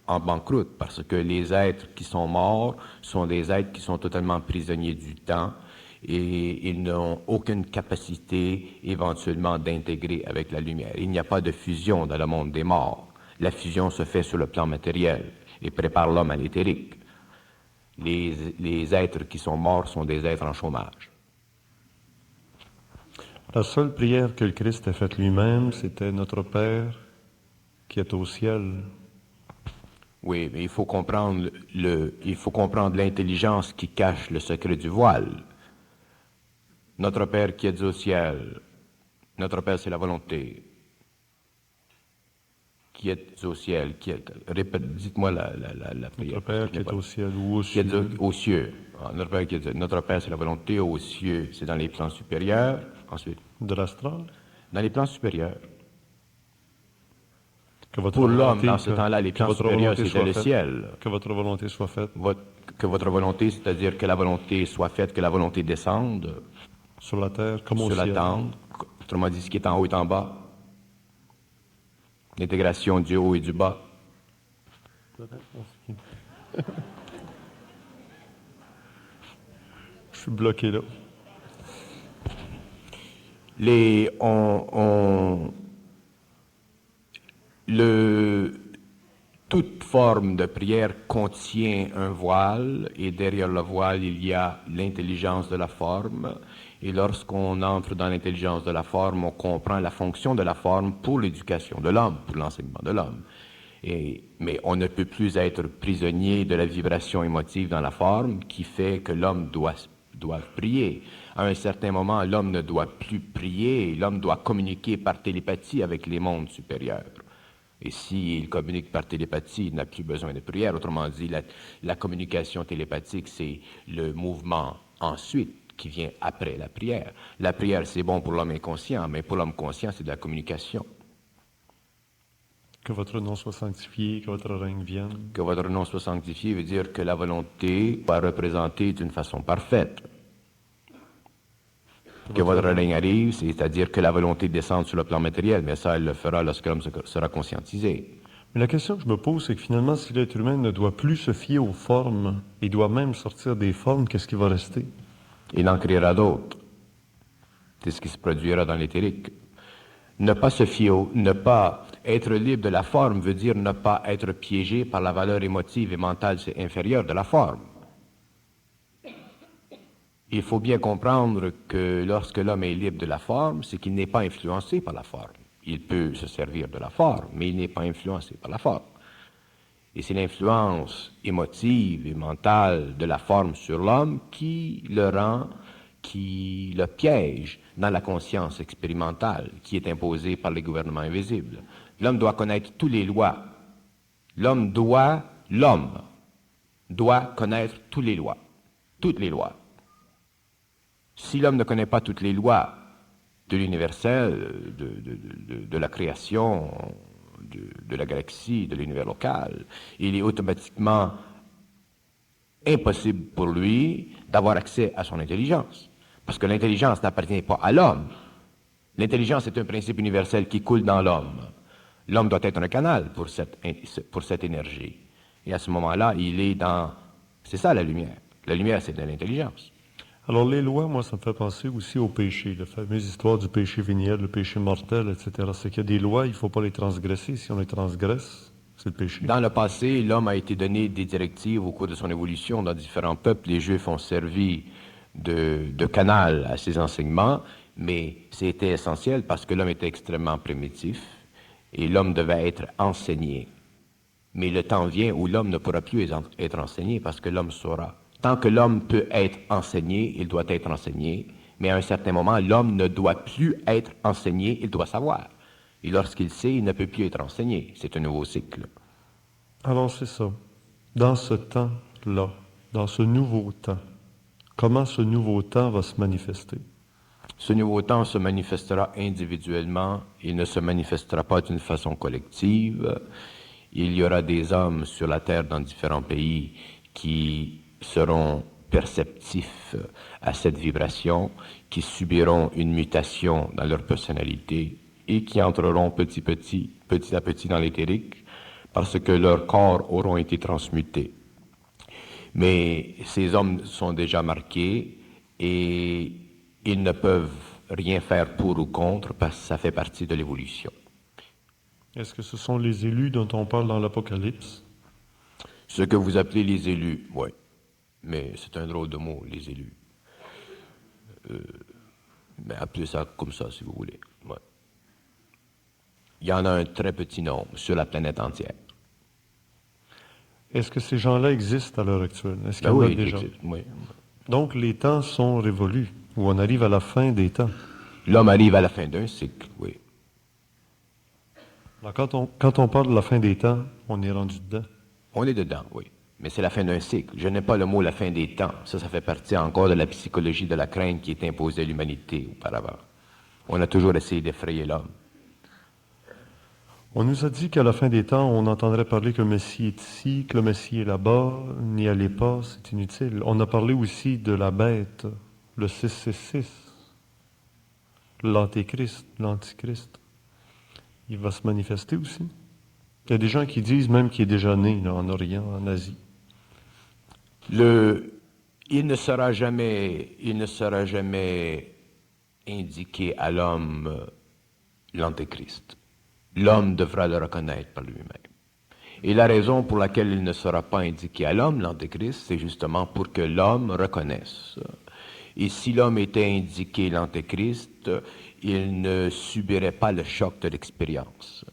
en banqueroute, parce que les êtres qui sont morts sont des êtres qui sont totalement prisonniers du temps, et ils n'ont aucune capacité éventuellement d'intégrer avec la lumière. Il n'y a pas de fusion dans le monde des morts. La fusion se fait sur le plan matériel et prépare l'homme à l'éthérique. Les êtres qui sont morts sont des êtres en chômage. La seule prière que le Christ a faite lui-même, c'était « Notre Père qui est au ciel ». Oui, mais il faut comprendre l'intelligence qui cache le secret du voile. Notre Père qui es au ciel. Notre Père, c'est la volonté. Qui est au ciel. Dites-moi la prière. Notre Père qui est au ciel ou aux cieux. Qui est aux cieux. Notre Père, c'est la volonté. Aux cieux, c'est dans les plans supérieurs. Ensuite. De l'astral? Dans les plans supérieurs. Pour l'homme, dans ce temps-là, les plans supérieurs, c'était le ciel. Que votre volonté soit faite. Que votre volonté, c'est-à-dire que la volonté soit faite, que la volonté descende. Sur la terre, comme au ciel. Sur la terre. Autrement dit, ce qui est en haut est en bas. L'intégration du haut et du bas. Je suis bloqué là. Toute forme de prière contient un voile et derrière le voile, il y a l'intelligence de la forme. Et lorsqu'on entre dans l'intelligence de la forme, on comprend la fonction de la forme pour l'éducation de l'homme, pour l'enseignement de l'homme. Mais on ne peut plus être prisonnier de la vibration émotive dans la forme qui fait que l'homme doit prier. À un certain moment, l'homme ne doit plus prier, l'homme doit communiquer par télépathie avec les mondes supérieurs. Et s'il communique par télépathie, il n'a plus besoin de prière. Autrement dit, la communication télépathique, c'est le mouvement ensuite qui vient après la prière. La prière, c'est bon pour l'homme inconscient, mais pour l'homme conscient, c'est de la communication. Que votre nom soit sanctifié, que votre règne vienne. Que votre nom soit sanctifié veut dire que la volonté soit représentée d'une façon parfaite. Que votre règne arrive, c'est-à-dire que la volonté descende sur le plan matériel, mais ça, elle le fera lorsque l'homme sera conscientisé. Mais la question que je me pose, c'est que finalement, si l'être humain ne doit plus se fier aux formes, il doit même sortir des formes, qu'est-ce qui va rester? Il en créera d'autres. C'est ce qui se produira dans l'éthérique. Ne pas se fier, ne pas être libre de la forme veut dire ne pas être piégé par la valeur émotive et mentale inférieure de la forme. Il faut bien comprendre que lorsque l'homme est libre de la forme, c'est qu'il n'est pas influencé par la forme. Il peut se servir de la forme, mais il n'est pas influencé par la forme. Et c'est l'influence émotive et mentale de la forme sur l'homme qui le rend, qui le piège dans la conscience expérimentale qui est imposée par les gouvernements invisibles. L'homme doit connaître toutes les lois. L'homme doit connaître toutes les lois. Toutes les lois. Si l'homme ne connaît pas toutes les lois de l'universel, de la création, de la galaxie, de l'univers local, il est automatiquement impossible pour lui d'avoir accès à son intelligence. Parce que l'intelligence n'appartient pas à l'homme. L'intelligence est un principe universel qui coule dans l'homme. L'homme doit être un canal pour cette énergie. Et à ce moment-là, il est dans... C'est ça la lumière. La lumière, c'est de l'intelligence. Alors les lois, moi, ça me fait penser aussi au péché, la fameuse histoire du péché véniel, le péché mortel, etc. C'est qu'il y a des lois, il ne faut pas les transgresser. Si on les transgresse, c'est le péché. Dans le passé, l'homme a été donné des directives au cours de son évolution dans différents peuples. Les Juifs ont servi de canal à ces enseignements, mais c'était essentiel parce que l'homme était extrêmement primitif et l'homme devait être enseigné. Mais le temps vient où l'homme ne pourra plus être enseigné parce que l'homme saura. Tant que l'homme peut être enseigné, il doit être enseigné, mais à un certain moment, l'homme ne doit plus être enseigné, il doit savoir. Et lorsqu'il sait, il ne peut plus être enseigné. C'est un nouveau cycle. Alors c'est ça. Dans ce temps-là, dans ce nouveau temps, comment ce nouveau temps va se manifester? Ce nouveau temps se manifestera individuellement, il ne se manifestera pas d'une façon collective. Il y aura des hommes sur la terre dans différents pays qui seront perceptifs à cette vibration, qui subiront une mutation dans leur personnalité et qui entreront petit à petit dans l'éthérique parce que leurs corps auront été transmutés. Mais ces hommes sont déjà marqués et ils ne peuvent rien faire pour ou contre parce que ça fait partie de l'évolution. Est-ce que ce sont les élus dont on parle dans l'Apocalypse? Ce que vous appelez les élus, oui. Mais c'est un drôle de mot, les élus. Mais appelez ça comme ça, si vous voulez. Ouais. Il y en a un très petit nombre sur la planète entière. Est-ce que ces gens-là existent à l'heure actuelle? Est-ce qu'il y en Oui, a déjà? oui. Donc les temps sont révolus, ou on arrive à la fin des temps. L'homme arrive à la fin d'un cycle, oui. Alors, quand on parle de la fin des temps, on est rendu dedans. On est dedans, oui. Mais c'est la fin d'un cycle. Je n'ai pas le mot la fin des temps. Ça fait partie encore de la psychologie de la crainte qui est imposée à l'humanité auparavant. On a toujours essayé d'effrayer l'homme. On nous a dit qu'à la fin des temps, on entendrait parler que le Messie est ici, que le Messie est là-bas, n'y allez pas, c'est inutile. On a parlé aussi de la bête, le 666, l'Antéchrist, l'Antichrist. Il va se manifester aussi. Il y a des gens qui disent même qu'il est déjà né là, en Orient, en Asie. Il ne sera jamais indiqué à l'homme l'Antéchrist. L'homme devra le reconnaître par lui-même. Et la raison pour laquelle il ne sera pas indiqué à l'homme l'Antéchrist, c'est justement pour que l'homme reconnaisse. Et si l'homme était indiqué l'Antéchrist, il ne subirait pas le choc de l'expérience.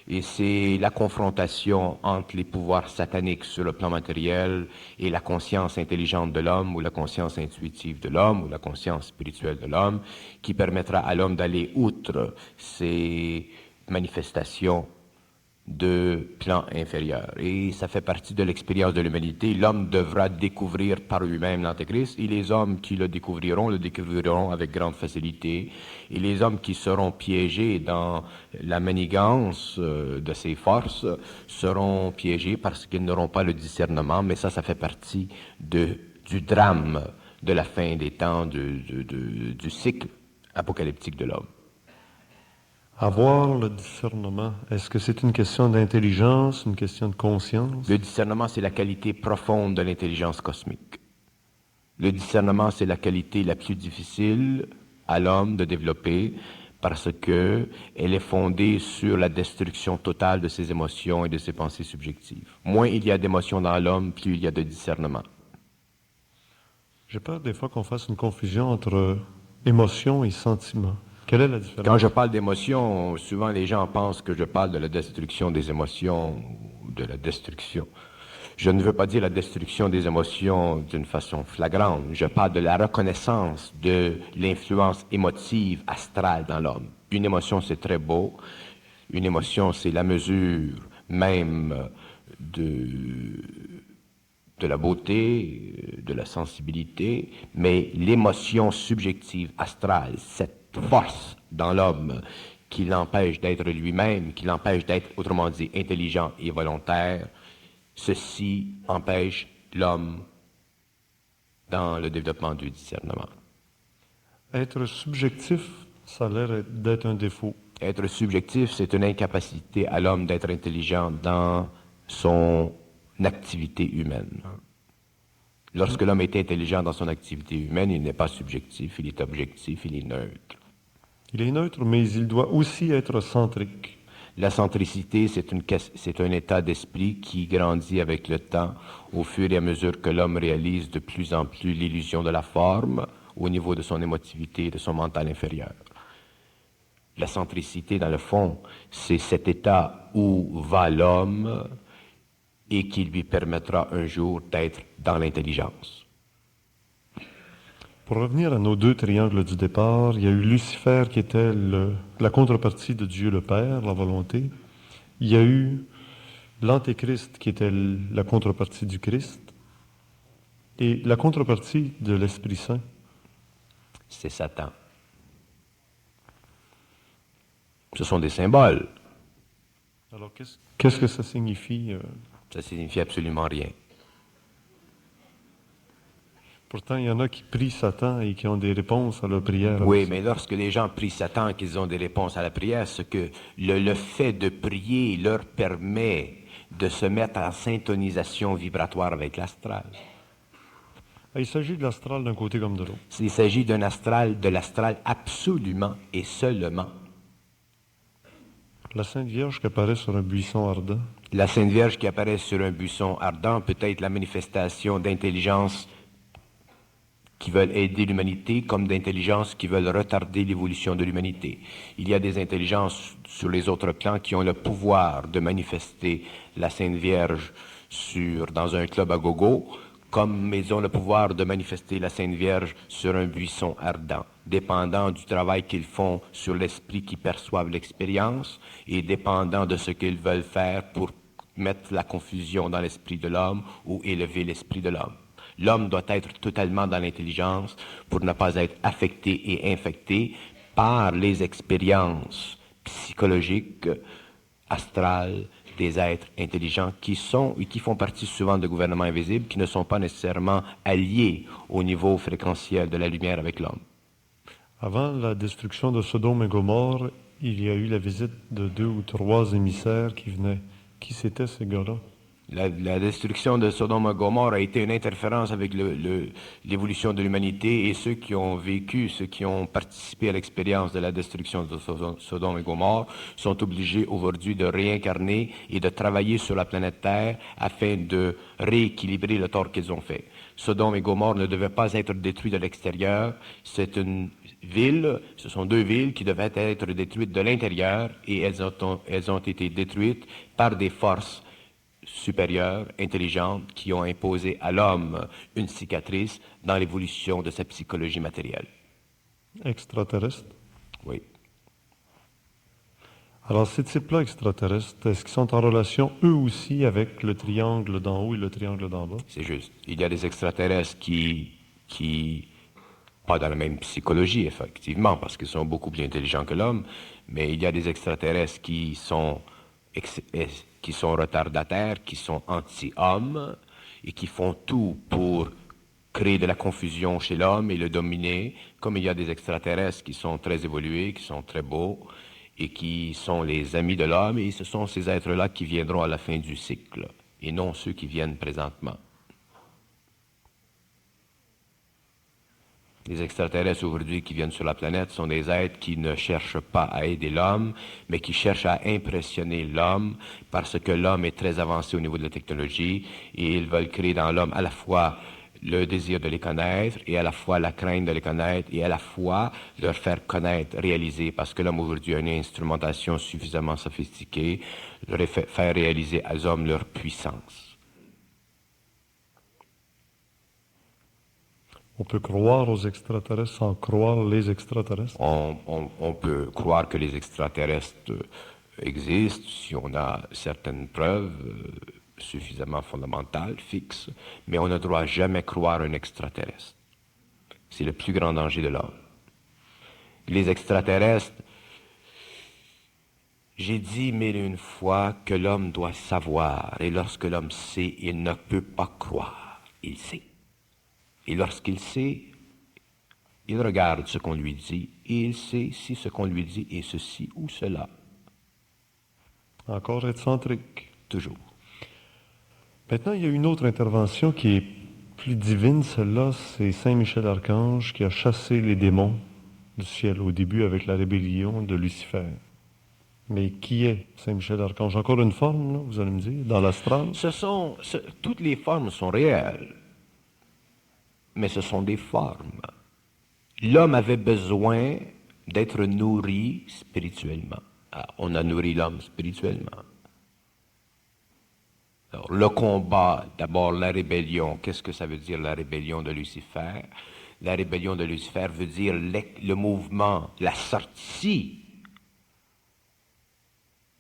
Et c'est la confrontation entre les pouvoirs sataniques sur le plan matériel et la conscience intelligente de l'homme, ou la conscience intuitive de l'homme, ou la conscience spirituelle de l'homme, qui permettra à l'homme d'aller outre ces manifestations de plans inférieurs. Et ça fait partie de l'expérience de l'humanité. L'homme devra découvrir par lui-même l'Antéchrist, et les hommes qui le découvriront avec grande facilité. Et les hommes qui seront piégés dans la manigance de ces forces seront piégés parce qu'ils n'auront pas le discernement, mais ça fait partie du drame de la fin des temps, du cycle apocalyptique de l'homme. Avoir le discernement, est-ce que c'est une question d'intelligence, une question de conscience? Le discernement, c'est la qualité profonde de l'intelligence cosmique. Le discernement, c'est la qualité la plus difficile à l'homme de développer parce que elle est fondée sur la destruction totale de ses émotions et de ses pensées subjectives. Moins il y a d'émotions dans l'homme, plus il y a de discernement. J'ai peur des fois qu'on fasse une confusion entre émotion et sentiment. Quelle est la différence? Quand je parle d'émotions, souvent les gens pensent que je parle de la destruction des émotions ou de la destruction. Je ne veux pas dire la destruction des émotions d'une façon flagrante. Je parle de la reconnaissance de l'influence émotive astrale dans l'homme. Une émotion, c'est très beau. Une émotion, c'est la mesure même de la beauté, de la sensibilité, mais l'émotion subjective astrale, cette force dans l'homme qui l'empêche d'être lui-même, qui l'empêche d'être, autrement dit, intelligent et volontaire, ceci empêche l'homme dans le développement du discernement. Être subjectif, ça a l'air d'être un défaut. Être subjectif, c'est une incapacité à l'homme d'être intelligent dans son activité humaine. Lorsque l'homme est intelligent dans son activité humaine, il n'est pas subjectif, il est objectif, il est neutre. Il est neutre, mais il doit aussi être centrique. La centricité, c'est un état d'esprit qui grandit avec le temps, au fur et à mesure que l'homme réalise de plus en plus l'illusion de la forme au niveau de son émotivité et de son mental inférieur. La centricité, dans le fond, c'est cet état où va l'homme et qui lui permettra un jour d'être dans l'intelligence. Pour revenir à nos deux triangles du départ, il y a eu Lucifer qui était la contrepartie de Dieu le Père, la volonté. Il y a eu l'Antéchrist qui était la contrepartie du Christ. Et la contrepartie de l'Esprit Saint, C'est Satan. Ce sont des symboles. alors qu'est-ce que ça signifie? Ça signifie absolument rien. Pourtant, il y en a qui prient Satan et qui ont des réponses à leurs prières. Oui, mais lorsque les gens prient Satan, qu'ils ont des réponses à la prière, ce que le fait de prier leur permet de se mettre en syntonisation vibratoire avec l'astral. Il s'agit de l'astral d'un côté comme de l'autre. Il s'agit de l'astral absolument et seulement. La Sainte Vierge qui apparaît sur un buisson ardent. La Sainte Vierge qui apparaît sur un buisson ardent peut être la manifestation d'intelligence qui veulent aider l'humanité comme d'intelligences qui veulent retarder l'évolution de l'humanité. Il y a des intelligences sur les autres plans qui ont le pouvoir de manifester la Sainte Vierge dans un club à gogo, comme ils ont le pouvoir de manifester la Sainte Vierge sur un buisson ardent, dépendant du travail qu'ils font sur l'esprit qui perçoivent l'expérience et dépendant de ce qu'ils veulent faire pour mettre la confusion dans l'esprit de l'homme ou élever l'esprit de l'homme. L'homme doit être totalement dans l'intelligence pour ne pas être affecté et infecté par les expériences psychologiques, astrales des êtres intelligents qui sont et qui font partie souvent de gouvernements invisibles qui ne sont pas nécessairement alliés au niveau fréquentiel de la lumière avec l'homme. Avant la destruction de Sodome et Gomorrhe, il y a eu la visite de 2 ou 3 émissaires qui venaient. Qui c'étaient ces gars-là? La destruction de Sodome et Gomorrhe a été une interférence avec l'évolution de l'humanité et ceux qui ont vécu, ceux qui ont participé à l'expérience de la destruction de Sodome et Gomorrhe sont obligés aujourd'hui de réincarner et de travailler sur la planète Terre afin de rééquilibrer le tort qu'ils ont fait. Sodome et Gomorrhe ne devaient pas être détruits de l'extérieur. C'est une ville, ce sont 2 villes qui devaient être détruites de l'intérieur et elles ont été détruites par des forces supérieures, intelligentes, qui ont imposé à l'homme une cicatrice dans l'évolution de sa psychologie matérielle. Extraterrestre. Oui. Alors, ces types-là extraterrestres, est-ce qu'ils sont en relation eux aussi avec le triangle d'en haut et le triangle d'en bas? C'est juste. Il y a des extraterrestres pas dans la même psychologie, effectivement, parce qu'ils sont beaucoup plus intelligents que l'homme, mais il y a des extraterrestres qui sont retardataires, qui sont anti-hommes et qui font tout pour créer de la confusion chez l'homme et le dominer, comme il y a des extraterrestres qui sont très évolués, qui sont très beaux et qui sont les amis de l'homme, et ce sont ces êtres-là qui viendront à la fin du cycle, et non ceux qui viennent présentement. Les extraterrestres aujourd'hui qui viennent sur la planète sont des êtres qui ne cherchent pas à aider l'homme, mais qui cherchent à impressionner l'homme parce que l'homme est très avancé au niveau de la technologie et ils veulent créer dans l'homme à la fois le désir de les connaître et à la fois la crainte de les connaître et à la fois leur faire connaître, réaliser, parce que l'homme aujourd'hui a une instrumentation suffisamment sophistiquée, faire réaliser aux hommes leur puissance. On peut croire aux extraterrestres sans croire les extraterrestres? On peut croire que les extraterrestres existent si on a certaines preuves suffisamment fondamentales, fixes, mais on ne doit jamais croire un extraterrestre. C'est le plus grand danger de l'homme. Les extraterrestres, j'ai dit mille et une fois que l'homme doit savoir, et lorsque l'homme sait, il ne peut pas croire. Il sait. Et lorsqu'il sait, il regarde ce qu'on lui dit, et il sait si ce qu'on lui dit est ceci ou cela. Encore excentrique. Toujours. Maintenant, il y a une autre intervention qui est plus divine. Celle-là, c'est Saint Michel Archange qui a chassé les démons du ciel au début avec la rébellion de Lucifer. Mais qui est Saint Michel Archange? Encore une forme, là, vous allez me dire, dans l'astral? Toutes les formes sont réelles, mais ce sont des formes. L'homme avait besoin d'être nourri spirituellement. Alors, on a nourri l'homme spirituellement. Alors, le combat, d'abord la rébellion. Qu'est-ce que ça veut dire la rébellion de Lucifer? La rébellion de Lucifer veut dire le mouvement, la sortie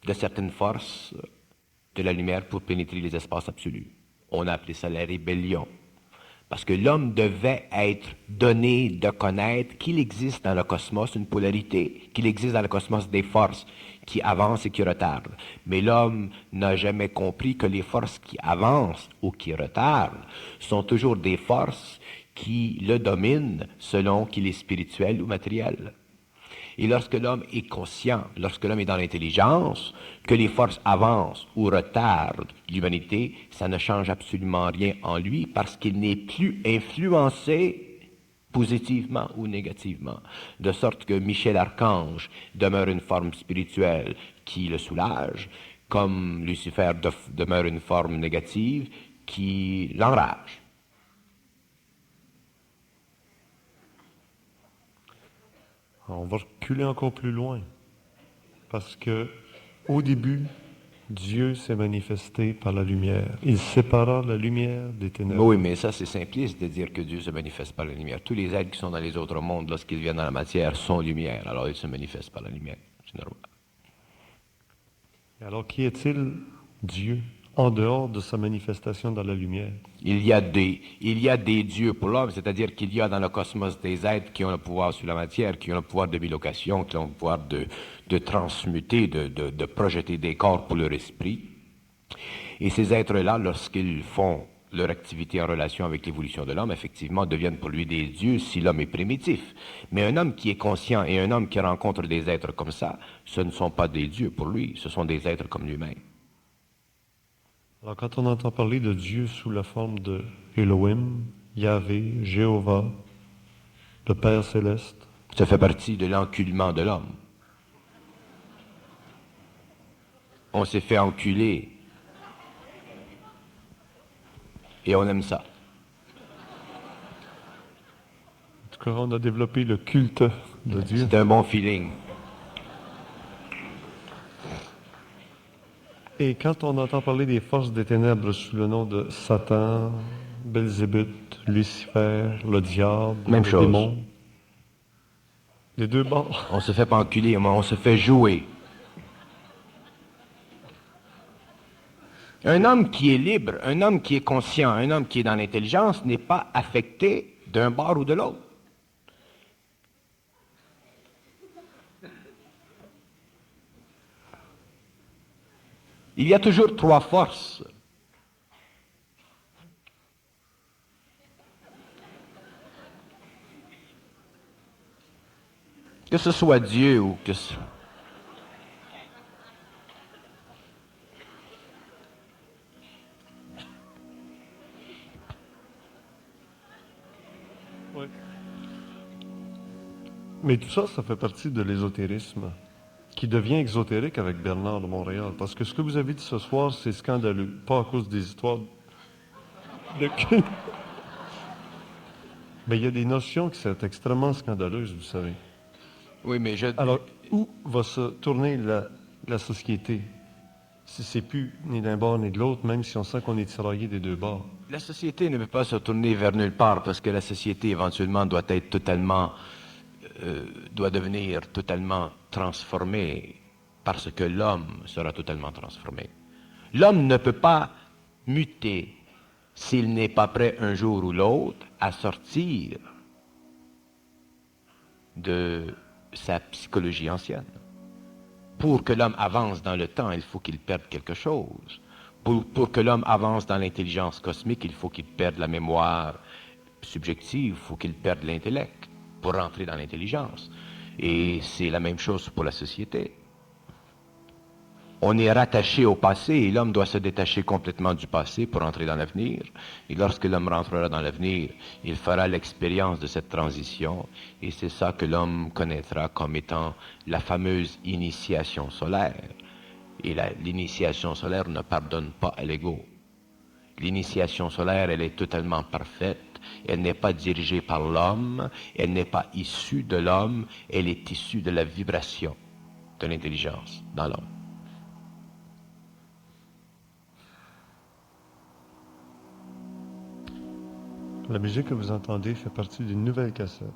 de certaines forces de la lumière pour pénétrer les espaces absolus. On a appelé ça la rébellion. Parce que l'homme devait être donné de connaître qu'il existe dans le cosmos une polarité, qu'il existe dans le cosmos des forces qui avancent et qui retardent. Mais l'homme n'a jamais compris que les forces qui avancent ou qui retardent sont toujours des forces qui le dominent selon qu'il est spirituel ou matériel. Et lorsque l'homme est conscient, lorsque l'homme est dans l'intelligence, que les forces avancent ou retardent l'humanité, ça ne change absolument rien en lui parce qu'il n'est plus influencé positivement ou négativement. De sorte que Michel Archange demeure une forme spirituelle qui le soulage, comme Lucifer demeure une forme négative qui l'enrage. On va reculer encore plus loin. Parce que, au début, Dieu s'est manifesté par la lumière. Il sépara la lumière des ténèbres. Oui, mais ça, c'est simpliste de dire que Dieu se manifeste par la lumière. Tous les êtres qui sont dans les autres mondes, lorsqu'ils viennent dans la matière, sont lumière. Alors, ils se manifestent par la lumière. C'est normal. Alors, qui est-il, Dieu, en dehors de sa manifestation dans la lumière? Il y a des dieux pour l'homme, c'est-à-dire qu'il y a dans le cosmos des êtres qui ont le pouvoir sur la matière, qui ont le pouvoir de bilocation, qui ont le pouvoir de transmuter, de projeter des corps pour leur esprit. Et ces êtres-là, lorsqu'ils font leur activité en relation avec l'évolution de l'homme, effectivement, deviennent pour lui des dieux si l'homme est primitif. Mais un homme qui est conscient et un homme qui rencontre des êtres comme ça, ce ne sont pas des dieux pour lui, ce sont des êtres comme lui-même. Alors, quand on entend parler de Dieu sous la forme de Elohim, Yahvé, Jéhovah, le Père céleste, Ça fait partie de l'enculement de l'homme. On s'est fait enculer. Et on aime ça. en tout cas, on a développé le culte de Dieu. C'est un bon feeling. Et quand on entend parler des forces des ténèbres sous le nom de Satan, Belzébuth, Lucifer, le diable, Même le chose. démon, les deux bords, On se fait pas enculer, mais on se fait jouer. Un homme qui est libre, un homme qui est conscient, un homme qui est dans l'intelligence n'est pas affecté d'un bord ou de l'autre. Il y a toujours trois forces. Que ce soit Dieu ou que ce... Oui. Mais tout ça, ça fait partie de l'ésotérisme, qui devient exotérique avec Bernard de Montréal. Parce que ce que vous avez dit ce soir, c'est scandaleux. Pas à cause des histoires de culte. Mais il y a des notions qui sont extrêmement scandaleuses, vous savez. Oui, mais Alors, où va se tourner la société si c'est plus ni d'un bord ni de l'autre, même si on sent qu'on est tiraillé des deux bords? La société ne peut pas se tourner vers nulle part parce que la société éventuellement doit être totalement, doit devenir totalement transformée parce que l'homme sera totalement transformé. L'homme ne peut pas muter s'il n'est pas prêt un jour ou l'autre à sortir de sa psychologie ancienne. Pour que l'homme avance dans le temps, il faut qu'il perde quelque chose. Pour que l'homme avance dans l'intelligence cosmique, il faut qu'il perde la mémoire subjective, il faut qu'il perde l'intellect pour rentrer dans l'intelligence. Et c'est la même chose pour la société. On est rattaché au passé et l'homme doit se détacher complètement du passé pour entrer dans l'avenir. Et lorsque l'homme rentrera dans l'avenir, il fera l'expérience de cette transition et c'est ça que l'homme connaîtra comme étant la fameuse initiation solaire. Et l'initiation solaire ne pardonne pas à l'ego. L'initiation solaire, elle est totalement parfaite. Elle n'est pas dirigée par l'homme, elle n'est pas issue de l'homme, elle est issue de la vibration de l'intelligence dans l'homme. La musique que vous entendez fait partie d'une nouvelle cassette.